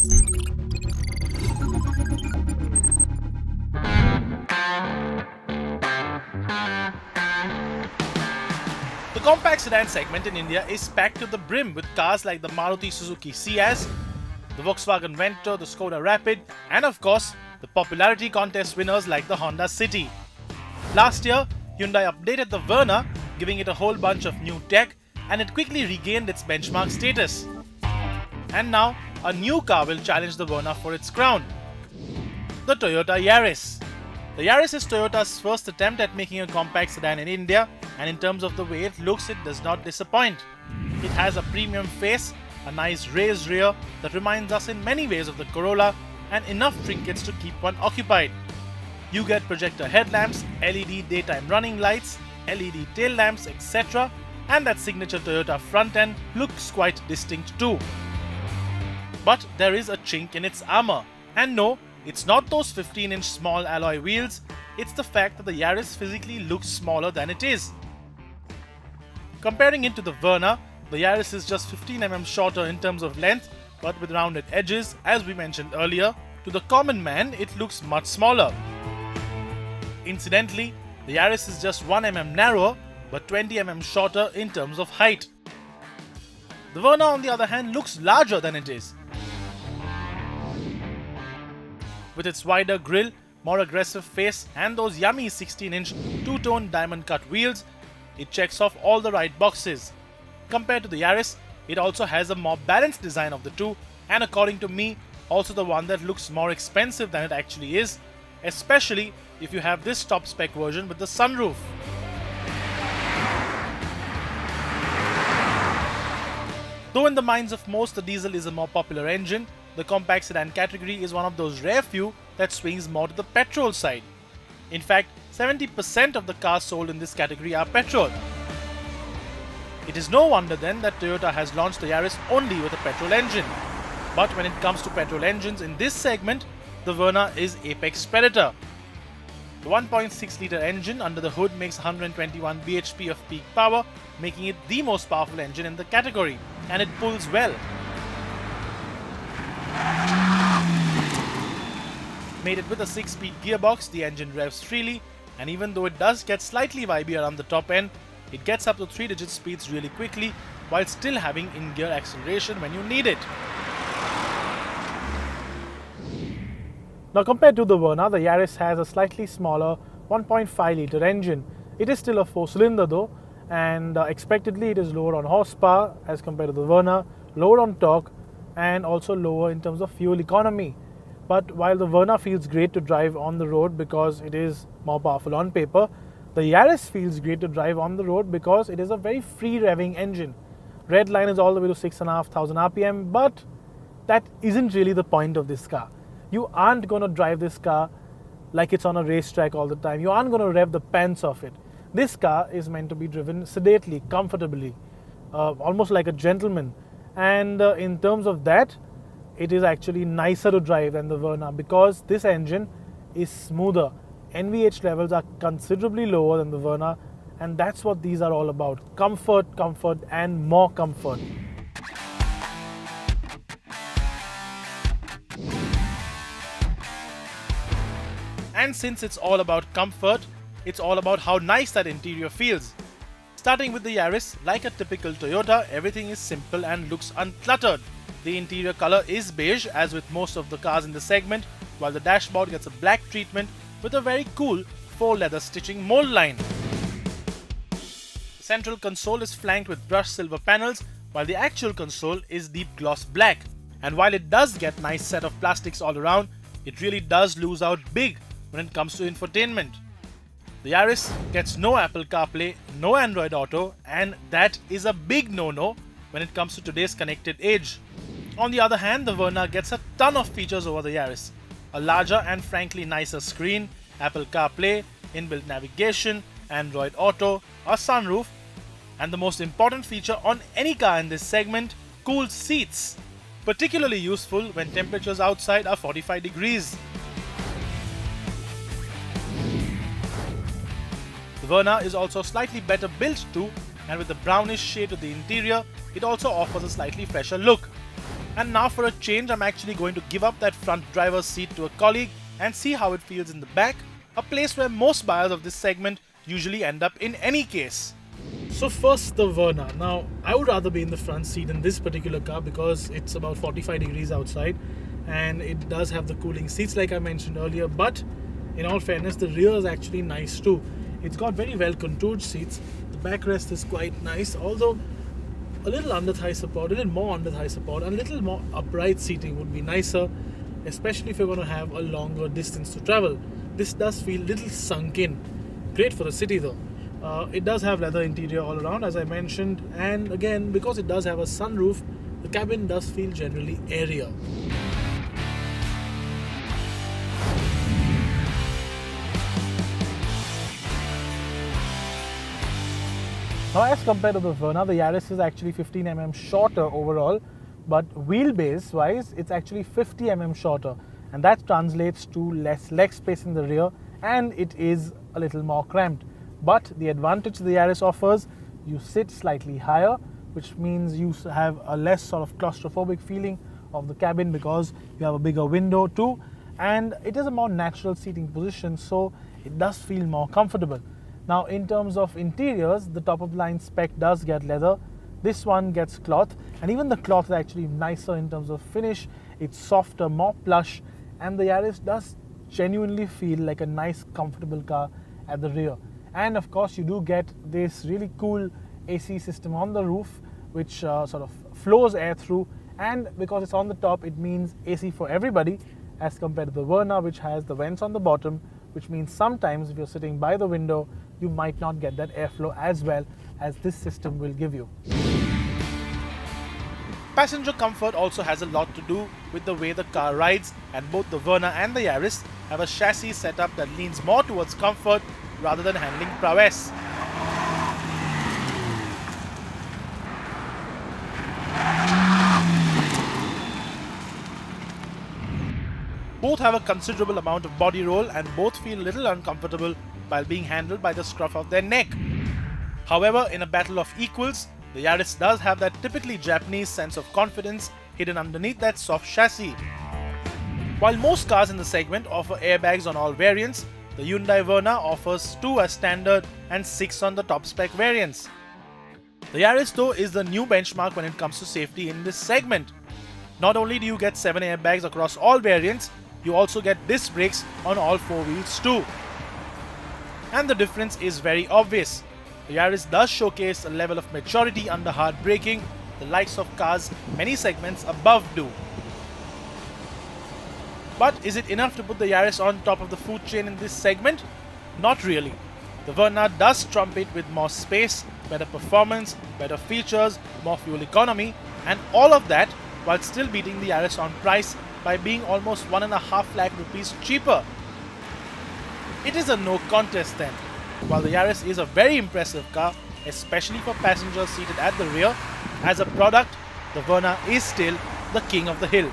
The compact sedan segment in India is packed to the brim with cars like the Maruti Suzuki Ciaz, the Volkswagen Vento, the Skoda Rapid, and of course, the popularity contest winners like the Honda City. Last year, Hyundai updated the Verna, giving it a whole bunch of new tech, and it quickly regained its benchmark status. And now, a new car will challenge the Verna for its crown: the Toyota Yaris. The Yaris is Toyota's first attempt at making a compact sedan in India, and in terms of the way it looks, it does not disappoint. It has a premium face, a nice raised rear that reminds us in many ways of the Corolla, and enough trinkets to keep one occupied. You get projector headlamps, LED daytime running lights, LED tail lamps, etc. And that signature Toyota front end looks quite distinct too. But there is a chink in its armor. And no, it's not those 15-inch small alloy wheels, it's the fact that the Yaris physically looks smaller than it is. Comparing it to the Verna, the Yaris is just 15mm shorter in terms of length, but with rounded edges, as we mentioned earlier. To the common man, it looks much smaller. Incidentally, the Yaris is just 1mm narrower, but 20mm shorter in terms of height. The Verna, on the other hand, looks larger than it is. With its wider grille, more aggressive face, and those yummy 16-inch two-tone diamond-cut wheels, it checks off all the right boxes. Compared to the Yaris, it also has a more balanced design of the two, and according to me, also the one that looks more expensive than it actually is, especially if you have this top spec version with the sunroof. Though in the minds of most the diesel is a more popular engine, the compact sedan category is one of those rare few that swings more to the petrol side. In fact, 70% of the cars sold in this category are petrol. It is no wonder then that Toyota has launched the Yaris only with a petrol engine. But when it comes to petrol engines in this segment, the Verna is apex predator. The 1.6-litre engine under the hood makes 121 bhp of peak power, making it the most powerful engine in the category, and it pulls well. Mated with a 6-speed gearbox, the engine revs freely, and even though it does get slightly vibey around the top end, it gets up to 3-digit speeds really quickly while still having in-gear acceleration when you need it. Now compared to the Verna, the Yaris has a slightly smaller 1.5-litre engine. It is still a 4-cylinder though, and expectedly it is lower on horsepower as compared to the Verna, lower on torque, and also lower in terms of fuel economy. But while the Verna feels great to drive on the road because it is more powerful on paper, the Yaris feels great to drive on the road because it is a very free revving engine. Red line is all the way to 6,500 RPM, but that isn't really the point of this car. You aren't going to drive this car like it's on a racetrack all the time. You aren't going to rev the pants off it. This car is meant to be driven sedately, comfortably, almost like a gentleman. And in terms of that, it is actually nicer to drive than the Verna because this engine is smoother. NVH levels are considerably lower than the Verna, and that's what these are all about. Comfort, comfort, and more comfort. And since it's all about comfort, it's all about how nice that interior feels. Starting with the Yaris, like a typical Toyota, everything is simple and looks uncluttered. The interior color is beige, as with most of the cars in the segment, while the dashboard gets a black treatment with a very cool faux leather stitching mold line. The central console is flanked with brushed silver panels, while the actual console is deep gloss black. And while it does get nice set of plastics all around, it really does lose out big when it comes to infotainment. The Yaris gets no Apple CarPlay, no Android Auto, and that is a big no-no when it comes to today's connected age. On the other hand, the Verna gets a ton of features over the Yaris. A larger and frankly nicer screen, Apple CarPlay, inbuilt navigation, Android Auto, a sunroof, and the most important feature on any car in this segment, cooled seats. Particularly useful when temperatures outside are 45 degrees. The Verna is also slightly better built too, and with the brownish shade to the interior, it also offers a slightly fresher look. And now for a change, I'm actually going to give up that front driver's seat to a colleague and see how it feels in the back, a place where most buyers of this segment usually end up in any case. So first, the Verna. Now, I would rather be in the front seat in this particular car because it's about 45 degrees outside and it does have the cooling seats like I mentioned earlier, but in all fairness, the rear is actually nice too. It's got very well contoured seats. The backrest is quite nice, although a little under thigh support, a little more under thigh support, and a little more upright seating would be nicer, especially if you're going to have a longer distance to travel. This does feel a little sunk in. Great for the city though. It does have leather interior all around, as I mentioned, and again, because it does have a sunroof, the cabin does feel generally airier. Now, as compared to the Verna, the Yaris is actually 15 mm shorter overall, but wheelbase wise, it's actually 50 mm shorter, and that translates to less leg space in the rear, and it is a little more cramped. But the advantage the Yaris offers, you sit slightly higher, which means you have a less sort of claustrophobic feeling of the cabin because you have a bigger window too, and it is a more natural seating position, so it does feel more comfortable. Now, in terms of interiors, the top of the line spec does get leather. This one gets cloth, and even the cloth is actually nicer in terms of finish. It's softer, more plush, and the Yaris does genuinely feel like a nice, comfortable car at the rear. And of course, you do get this really cool AC system on the roof, which sort of flows air through, and because it's on the top, it means AC for everybody, as compared to the Verna, which has the vents on the bottom, which means sometimes if you're sitting by the window, you might not get that airflow as well as this system will give you. Passenger comfort also has a lot to do with the way the car rides, and both the Verna and the Yaris have a chassis setup that leans more towards comfort rather than handling prowess. Both have a considerable amount of body roll and both feel a little uncomfortable while being handled by the scruff of their neck. However, in a battle of equals, the Yaris does have that typically Japanese sense of confidence hidden underneath that soft chassis. While most cars in the segment offer airbags on all variants, the Hyundai Verna offers 2 as standard and 6 on the top spec variants. The Yaris though is the new benchmark when it comes to safety in this segment. Not only do you get 7 airbags across all variants, you also get disc brakes on all 4 wheels too. And the difference is very obvious. The Yaris does showcase a level of maturity under hard braking, the likes of cars many segments above do. But is it enough to put the Yaris on top of the food chain in this segment? Not really. The Verna does trump it with more space, better performance, better features, more fuel economy, and all of that while still beating the Yaris on price by being almost 1.5 lakh rupees cheaper. It is a no contest then. While the Yaris is a very impressive car, especially for passengers seated at the rear, as a product, the Verna is still the king of the hill.